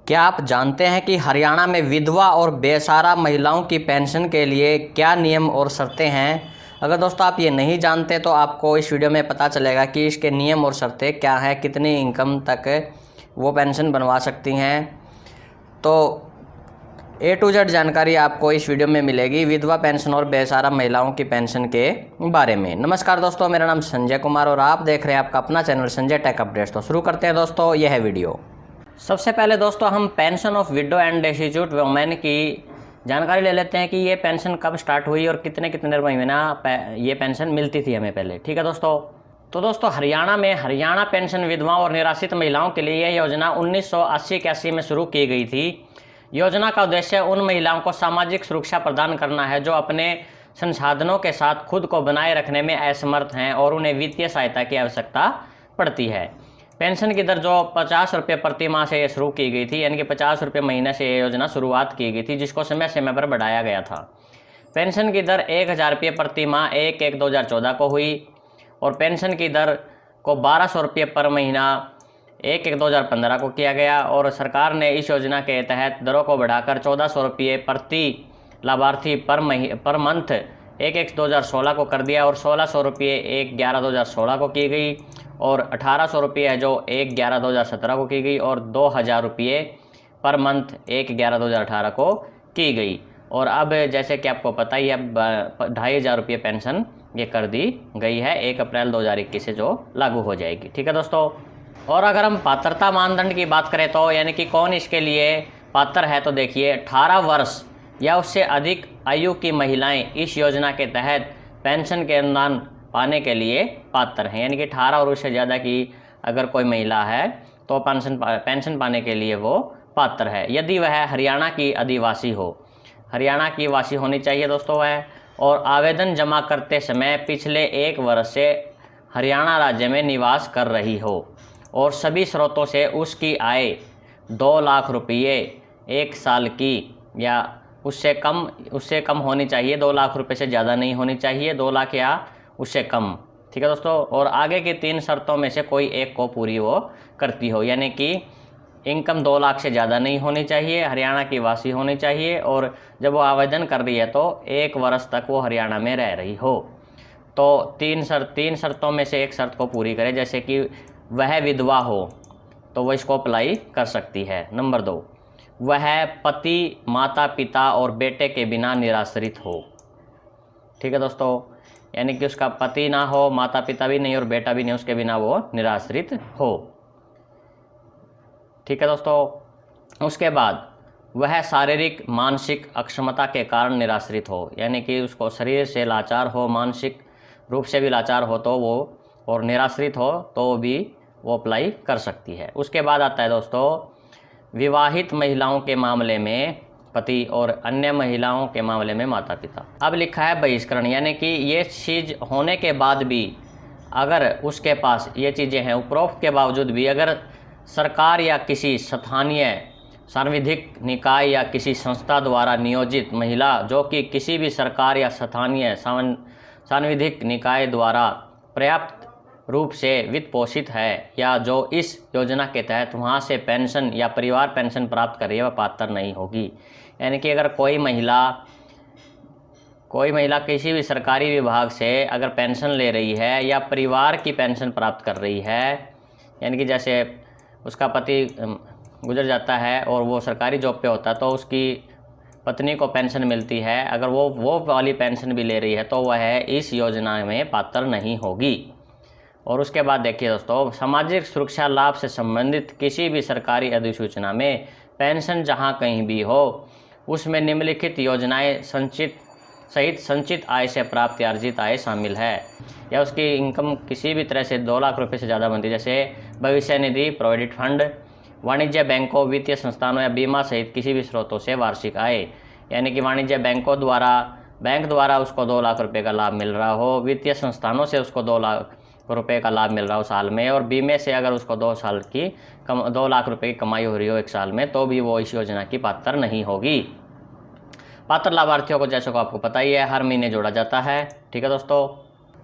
क्या आप जानते हैं कि हरियाणा में विधवा और बेसहारा महिलाओं की पेंशन के लिए क्या नियम और शर्तें हैं? अगर दोस्तों आप ये नहीं जानते तो आपको इस वीडियो में पता चलेगा कि इसके नियम और शर्तें क्या हैं, कितनी इनकम तक वो पेंशन बनवा सकती हैं। तो A to Z जानकारी आपको इस वीडियो में मिलेगी विधवा पेंशन और बेसहारा महिलाओं की पेंशन के बारे में। नमस्कार दोस्तों, मेरा नाम संजय कुमार और आप देख रहे हैं आपका अपना चैनल संजय टेक अपडेट्स। तो शुरू करते हैं दोस्तों यह वीडियो। सबसे पहले दोस्तों हम pension of window and destitute women की जानकारी ले लेते हैं कि ये पेंशन कब स्टार्ट हुई और कितने कितने महीना ये पेंशन मिलती थी हमें पहले। ठीक है दोस्तों। तो दोस्तों हरियाणा में हरियाणा पेंशन विधवाओं और निराश्रित महिलाओं के लिए यह योजना 1980-81 में शुरू की गई थी। योजना का उद्देश्य उन महिलाओं को सामाजिक सुरक्षा प्रदान करना है जो अपने संसाधनों के साथ खुद को बनाए रखने में असमर्थ हैं और उन्हें वित्तीय सहायता की आवश्यकता पड़ती है। पेंशन की दर जो 50 रुपये प्रति माह से ये शुरू की गई थी, यानी कि 50 रुपये महीने से ये योजना शुरुआत की गई थी, जिसको समय समय पर बढ़ाया गया था। पेंशन की दर 1000 रुपये प्रति माह 1/1/2014 को हुई और पेंशन की दर को 1200 रुपये पर महीना 1/1/2015 को किया गया और सरकार ने इस योजना के तहत दरों को बढ़ाकर 1400 रुपये प्रति लाभार्थी पर मंथ 1/1/2016 को कर दिया और 1600 रुपये 1/11/2016 को की गई और 1800 रुपये है जो 1/11/2017 को की गई और 2000 रुपये पर मंथ 1/11/2018 को की गई। और अब जैसे कि आपको पता ही है 2500 रुपये पेंशन ये कर दी गई है 1 अप्रैल 2021 से जो लागू हो जाएगी। ठीक है दोस्तों। और अगर हम पात्रता मानदंड की बात करें तो यानी कि कौन इसके लिए पात्र है, तो देखिए 18 वर्ष या उससे अधिक आयु की महिलाएं इस योजना के तहत पेंशन के अनुदान पाने के लिए पात्र हैं। यानी कि 18 और उससे ज़्यादा की अगर कोई महिला है तो पेंशन पाने के लिए वो पात्र है, यदि वह हरियाणा की आदिवासी हो, हरियाणा की वासी होनी चाहिए दोस्तों वह, और आवेदन जमा करते समय पिछले 1 वर्ष से हरियाणा राज्य में निवास कर रही हो और सभी स्रोतों से उसकी आय 2 लाख रुपये 1 साल की या उससे कम होनी चाहिए। 2 लाख रुपये से ज़्यादा नहीं होनी चाहिए, 2 लाख या उससे कम। ठीक है दोस्तों। और आगे की 3 शर्तों में से कोई एक को पूरी वो करती हो, यानी कि इनकम 2 लाख से ज़्यादा नहीं होनी चाहिए, हरियाणा की वासी होनी चाहिए और जब वो आवेदन कर रही है तो 1 वर्ष तक वो हरियाणा में रह रही हो। तो 3 शर्तों में से एक शर्त को पूरी करे, जैसे कि वह विधवा हो तो वह इसको अप्लाई कर सकती है। नंबर 2, वह पति, माता पिता और बेटे के बिना निराश्रित हो। ठीक है दोस्तों। यानी कि उसका पति ना हो, माता पिता भी नहीं और बेटा भी नहीं, उसके बिना वो निराश्रित हो। ठीक है दोस्तों। उसके बाद वह शारीरिक मानसिक अक्षमता के कारण निराश्रित हो, यानी कि उसको शरीर से लाचार हो, मानसिक रूप से भी लाचार हो तो वो और निराश्रित हो तो भी वो अप्लाई कर सकती है। उसके बाद आता है दोस्तों विवाहित महिलाओं के मामले में पति और अन्य महिलाओं के मामले में माता पिता। अब लिखा है बहिष्करण, यानी कि ये चीज़ होने के बाद भी अगर उसके पास ये चीज़ें हैं, उपरोक्त के बावजूद भी अगर सरकार या किसी स्थानीय सांविधिक निकाय या किसी संस्था द्वारा नियोजित महिला जो कि किसी भी सरकार या स्थानीय सांविधिक निकाय द्वारा पर्याप्त रूप से वित्त पोषित है या जो इस योजना के तहत वहाँ से पेंशन या परिवार पेंशन प्राप्त कर रही है, वह पात्र नहीं होगी। यानी कि अगर कोई महिला किसी भी सरकारी विभाग से अगर पेंशन ले रही है या परिवार की पेंशन प्राप्त कर रही है, यानी कि जैसे उसका पति गुजर जाता है और वो सरकारी जॉब पे होता है तो उसकी पत्नी को पेंशन मिलती है, अगर वो वाली पेंशन भी ले रही है तो वह इस योजना में पात्र नहीं होगी। और उसके बाद देखिए दोस्तों सामाजिक सुरक्षा लाभ से संबंधित किसी भी सरकारी अधिसूचना में पेंशन जहां कहीं भी हो उसमें निम्नलिखित योजनाएं सहित संचित आय से प्राप्त या अर्जित आय शामिल है, या उसकी इनकम किसी भी तरह से 2 लाख रुपये से ज़्यादा बनती है, जैसे भविष्य निधि, प्रोविडेंट फंड, वाणिज्य बैंकों, वित्तीय संस्थानों या बीमा सहित किसी भी स्रोतों से वार्षिक आय, यानी कि वाणिज्य बैंक द्वारा उसको 2 लाख रुपये का लाभ मिल रहा हो, वित्तीय संस्थानों से उसको 2 लाख रुपये का लाभ मिल रहा हो साल में, और बीमे से अगर उसको 2 लाख रुपये की कमाई हो रही हो 1 साल में, तो भी वो इस योजना की पात्र नहीं होगी। पात्र लाभार्थियों को जैसे को आपको पता ही है हर महीने जोड़ा जाता है। ठीक है दोस्तों।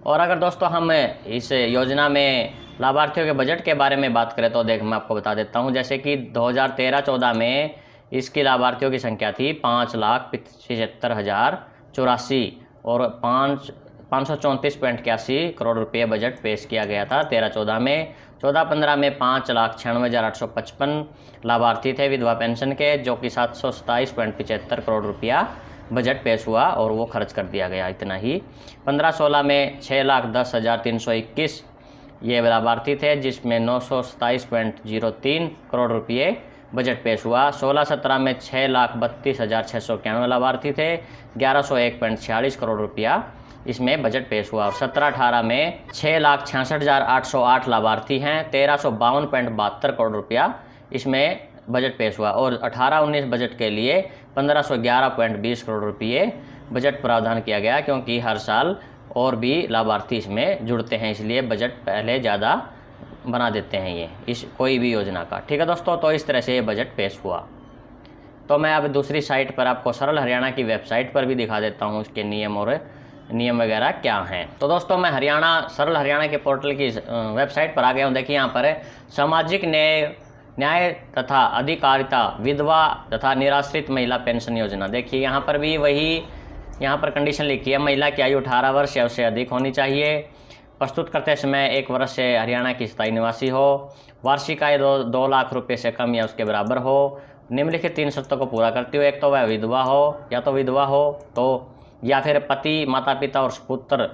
और अगर दोस्तों हम इस योजना में लाभार्थियों के बजट के बारे में बात करें तो देख मैं आपको बता देता हूँ, जैसे कि 2013-14 में इसकी लाभार्थियों की संख्या थी 5,75,084 और 534.81 करोड़ रुपये बजट पेश किया गया था 13-14 में। 14-15 में 5,96,855 लाभार्थी थे विधवा पेंशन के, जो कि 727.75 करोड़ रुपया बजट पेश हुआ और वो खर्च कर दिया गया इतना ही। 15-16 में 6,10,321 ये लाभार्थी थे, जिसमें 927.03 करोड़ रुपये बजट पेश हुआ। 16-17 में 6,32,691 लाभार्थी थे, 1101.46 करोड़ रुपया इसमें बजट पेश हुआ। और 17-18 में 6,66,808 लाभार्थी हैं, 1,352.72 करोड़ रुपया इसमें बजट पेश हुआ। और 18-19 बजट के लिए 1,511.20 करोड़ रुपये बजट प्रावधान किया गया, क्योंकि हर साल और भी लाभार्थी इसमें जुड़ते हैं, इसलिए बजट पहले ज़्यादा बना देते हैं ये इस कोई भी योजना का। ठीक है दोस्तों, तो इस तरह से ये बजट पेश हुआ। तो मैं अब दूसरी साइट पर आपको सरल हरियाणा की वेबसाइट पर भी दिखा देता हूँ उसके नियम और नियम वगैरह क्या हैं। तो दोस्तों मैं सरल हरियाणा के पोर्टल की वेबसाइट पर आ गया हूँ। देखिए यहाँ पर सामाजिक न्याय तथा अधिकारिता विधवा तथा निराश्रित महिला पेंशन योजना। देखिए यहाँ पर भी वही यहाँ पर कंडीशन लिखी है, महिला की आयु 18 वर्ष या उससे अधिक होनी चाहिए, प्रस्तुत करते समय 1 वर्ष से हरियाणा की स्थायी निवासी हो, वार्षिक आय 2 लाख रुपये से कम या उसके बराबर हो, निम्नलिखित 3 शर्तों को पूरा करती हो। एक तो वह विधवा हो, या तो विधवा हो तो, या फिर पति माता पिता और पुत्र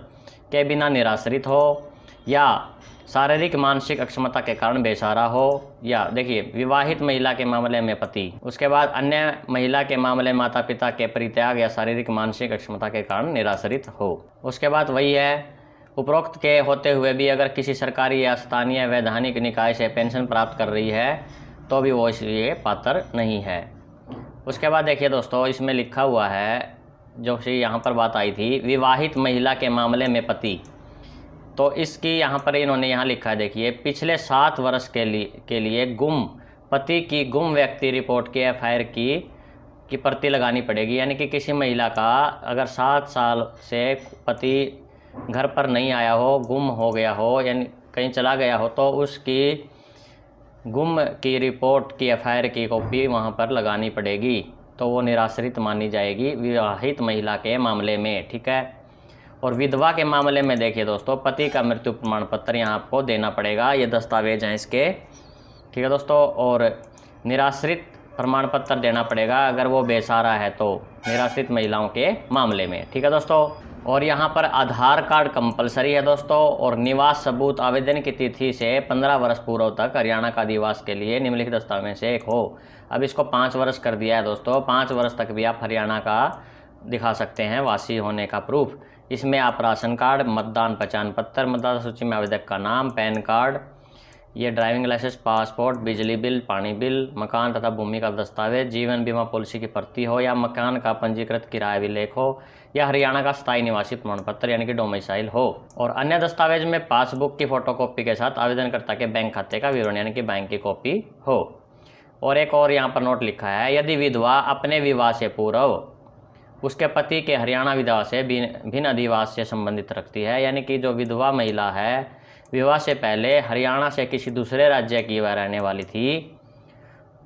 के बिना निराश्रित हो, या शारीरिक मानसिक अक्षमता के कारण बेसहारा हो, या देखिए विवाहित महिला के मामले में पति, उसके बाद अन्य महिला के मामले माता पिता के परित्याग या शारीरिक मानसिक अक्षमता के कारण निराश्रित हो। उसके बाद वही है, उपरोक्त के होते हुए भी अगर किसी सरकारी या स्थानीय वैधानिक निकाय से पेंशन प्राप्त कर रही है तो भी वो इसलिए पात्र नहीं है। उसके बाद देखिए दोस्तों इसमें लिखा हुआ है, जो कि यहाँ पर बात आई थी विवाहित महिला के मामले में पति, तो इसकी यहाँ पर इन्होंने यहाँ लिखा है, देखिए पिछले 7 वर्ष के लिए पति की गुम व्यक्ति रिपोर्ट की FIR की प्रति लगानी पड़ेगी। यानी कि किसी महिला का अगर 7 साल से पति घर पर नहीं आया हो, गुम हो गया हो, यानी कहीं चला गया हो, तो उसकी गुम की रिपोर्ट की FIR की कॉपी वहाँ पर लगानी पड़ेगी, तो वो निराश्रित मानी जाएगी विवाहित महिला के मामले में। ठीक है। और विधवा के मामले में देखिए दोस्तों, पति का मृत्यु प्रमाण पत्र यहाँ आपको देना पड़ेगा, ये दस्तावेज हैं इसके। ठीक है दोस्तों, और निराश्रित प्रमाण पत्र देना पड़ेगा अगर वो बेसहारा है तो, निराश्रित महिलाओं के मामले में। ठीक है दोस्तों, और यहाँ पर आधार कार्ड कंपलसरी है दोस्तों, और निवास सबूत आवेदन की तिथि से 15 वर्ष पूर्व तक हरियाणा का निवास के लिए निम्नलिखित दस्तावेज से एक हो। अब इसको 5 वर्ष कर दिया है दोस्तों, 5 वर्ष तक भी आप हरियाणा का दिखा सकते हैं वासी होने का प्रूफ। इसमें आप राशन कार्ड, मतदान पहचान पत्र, मतदाता सूची में आवेदक का नाम, पैन कार्ड, ये ड्राइविंग लाइसेंस, पासपोर्ट, बिजली बिल, पानी बिल, मकान तथा भूमि का दस्तावेज, जीवन बीमा पॉलिसी की प्रति हो, या मकान का पंजीकृत किराया विलेख हो, या हरियाणा का स्थायी निवासी प्रमाण पत्र यानी कि डोमिसाइल हो। और अन्य दस्तावेज में पासबुक की फोटोकॉपी के साथ आवेदनकर्ता के बैंक खाते का विवरण यानी कि बैंक की कॉपी हो। और एक और यहाँ पर नोट लिखा है, यदि विधवा अपने विवाह से पूर्व उसके पति के हरियाणा विधवा से भिन्न अधिवास से संबंधित रखती है, यानी कि जो विधवा महिला है विवाह से पहले हरियाणा से किसी दूसरे राज्य की वह रहने वाली थी,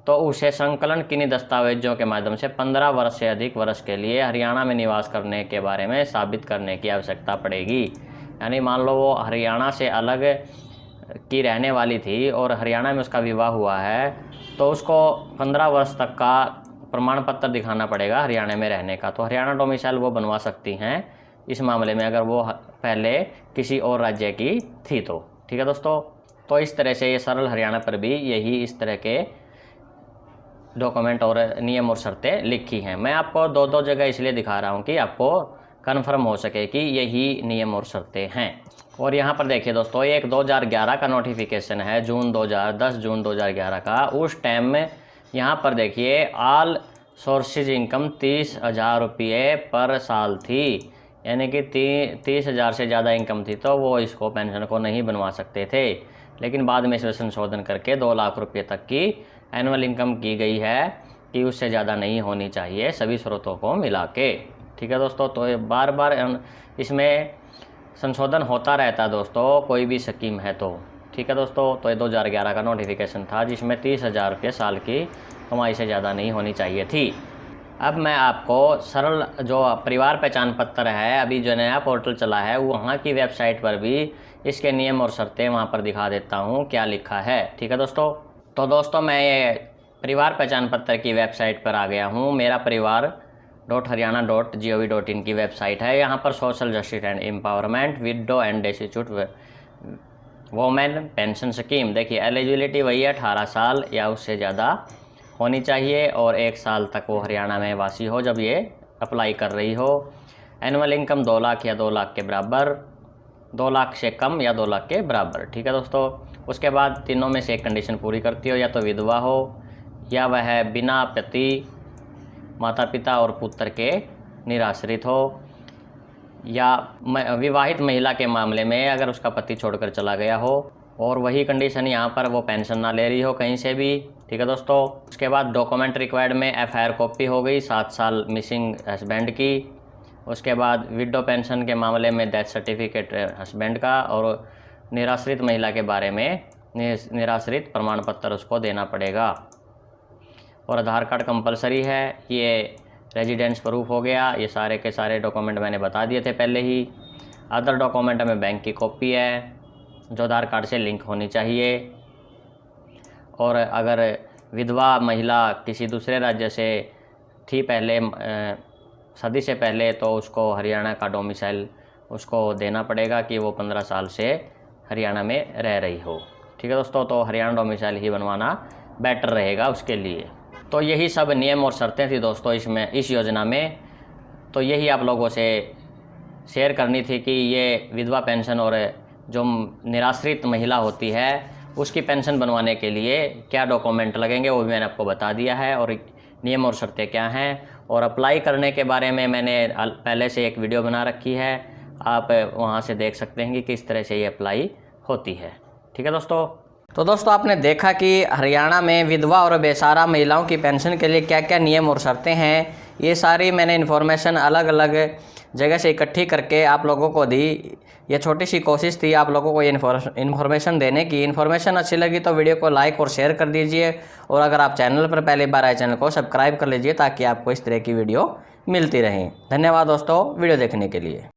तो उसे संकलन किन्हीं दस्तावेजों के माध्यम से 15 वर्ष से अधिक वर्ष के लिए हरियाणा में निवास करने के बारे में साबित करने की आवश्यकता पड़ेगी। यानी मान लो वो हरियाणा से अलग की रहने वाली थी और हरियाणा में उसका विवाह हुआ है, तो उसको 15 वर्ष तक का प्रमाण पत्र दिखाना पड़ेगा हरियाणा में रहने का। तो हरियाणा डोमिसाइल वो बनवा सकती हैं इस मामले में अगर वो पहले किसी और राज्य की थी तो। ठीक है दोस्तों, तो इस तरह से ये सरल हरियाणा पर भी यही इस तरह के डॉक्यूमेंट और नियम और शर्तें लिखी हैं। मैं आपको 2 जगह इसलिए दिखा रहा हूँ कि आपको कन्फर्म हो सके कि यही नियम और शर्तें हैं। और यहाँ पर देखिए दोस्तों, एक 2011 का नोटिफिकेशन है 10 जून 2011 का। उस टाइम में यहाँ पर देखिए ऑल सोर्सेज इनकम 30,000 रुपये पर साल थी, यानी कि 30,000 से ज़्यादा इनकम थी तो वो इसको पेंशन को नहीं बनवा सकते थे। लेकिन बाद में इसमें संशोधन करके 2 लाख रुपये तक की एनुअल इनकम की गई है कि उससे ज़्यादा नहीं होनी चाहिए सभी स्रोतों को मिला के। ठीक है दोस्तों, तो बार बार इसमें संशोधन होता रहता है दोस्तों, कोई भी स्कीम है तो। ठीक है दोस्तों, तो ये 2011 का नोटिफिकेशन था जिसमें 30,000 रुपये साल की कमाई से ज़्यादा नहीं होनी चाहिए थी। अब मैं आपको सरल जो परिवार पहचान पत्र है, अभी जो नया पोर्टल चला है वहाँ की वेबसाइट पर भी इसके नियम और शर्तें वहाँ पर दिखा देता हूँ क्या लिखा है। ठीक है दोस्तों, तो दोस्तों मैं ये परिवार पहचान पत्र की वेबसाइट पर आ गया हूँ। मेरा परिवार .haryana.gov.in की वेबसाइट है। यहाँ पर social justice and empowerment, window and destitute women pension scheme. देखिए एलिजिबिलिटी वही है, 18 साल या उससे ज़्यादा होनी चाहिए और 1 साल तक वो हरियाणा में वासी हो जब ये अप्लाई कर रही हो। एनुअल इनकम 2 लाख या 2 लाख के बराबर, 2 लाख से कम या 2 लाख के बराबर। ठीक है दोस्तों, उसके बाद तीनों में से एक कंडीशन पूरी करती हो, या तो विधवा हो या वह बिना पति, माता पिता और पुत्र के निराश्रित हो, या विवाहित महिला के मामले में अगर उसका पति छोड़कर चला गया हो और वही कंडीशन यहाँ पर वो पेंशन ना ले रही हो कहीं से भी। ठीक है दोस्तों, उसके बाद डॉक्यूमेंट रिक्वायर्ड में FIR कॉपी हो गई, 7 साल मिसिंग हस्बैंड की। उसके बाद विडो पेंशन के मामले में डेथ सर्टिफिकेट हस्बैंड का, और निराश्रित महिला के बारे में निराश्रित प्रमाण पत्र उसको देना पड़ेगा। और आधार कार्ड कंपलसरी है। ये रेजिडेंस प्रूफ हो गया। ये सारे के सारे डॉक्यूमेंट मैंने बता दिए थे पहले ही। अदर डॉक्यूमेंट में बैंक की कॉपी है जो आधार कार्ड से लिंक होनी चाहिए। और अगर विधवा महिला किसी दूसरे राज्य से थी पहले शादी से पहले, तो उसको हरियाणा का डोमिसाइल उसको देना पड़ेगा कि वो 15 साल से हरियाणा में रह रही हो। ठीक है दोस्तों, तो हरियाणा डोमिसाइल ही बनवाना बेटर रहेगा उसके लिए। तो यही सब नियम और शर्तें थी दोस्तों इस योजना में। तो यही आप लोगों से शेयर करनी थी कि ये विधवा पेंशन और जो निराश्रित महिला होती है उसकी पेंशन बनवाने के लिए क्या डॉक्यूमेंट लगेंगे वो भी मैंने आपको बता दिया है, और नियम और शर्तें क्या हैं। और अप्लाई करने के बारे में मैंने पहले से एक वीडियो बना रखी है, आप वहाँ से देख सकते हैं कि किस तरह से ये अप्लाई होती है। ठीक है दोस्तों, तो दोस्तों आपने देखा कि हरियाणा में विधवा और बेसहारा महिलाओं की पेंशन के लिए क्या क्या नियम और शर्तें हैं। ये सारी मैंने इन्फॉर्मेशन अलग अलग जगह से इकट्ठी करके आप लोगों को दी। ये छोटी सी कोशिश थी आप लोगों को ये इन्फॉर्मेशन देने की। इन्फॉर्मेशन अच्छी लगी तो वीडियो को लाइक और शेयर कर दीजिए, और अगर आप चैनल पर पहली बार आए चैनल को सब्सक्राइब कर लीजिए ताकि आपको इस तरह की वीडियो मिलती रहे। धन्यवाद दोस्तों वीडियो देखने के लिए।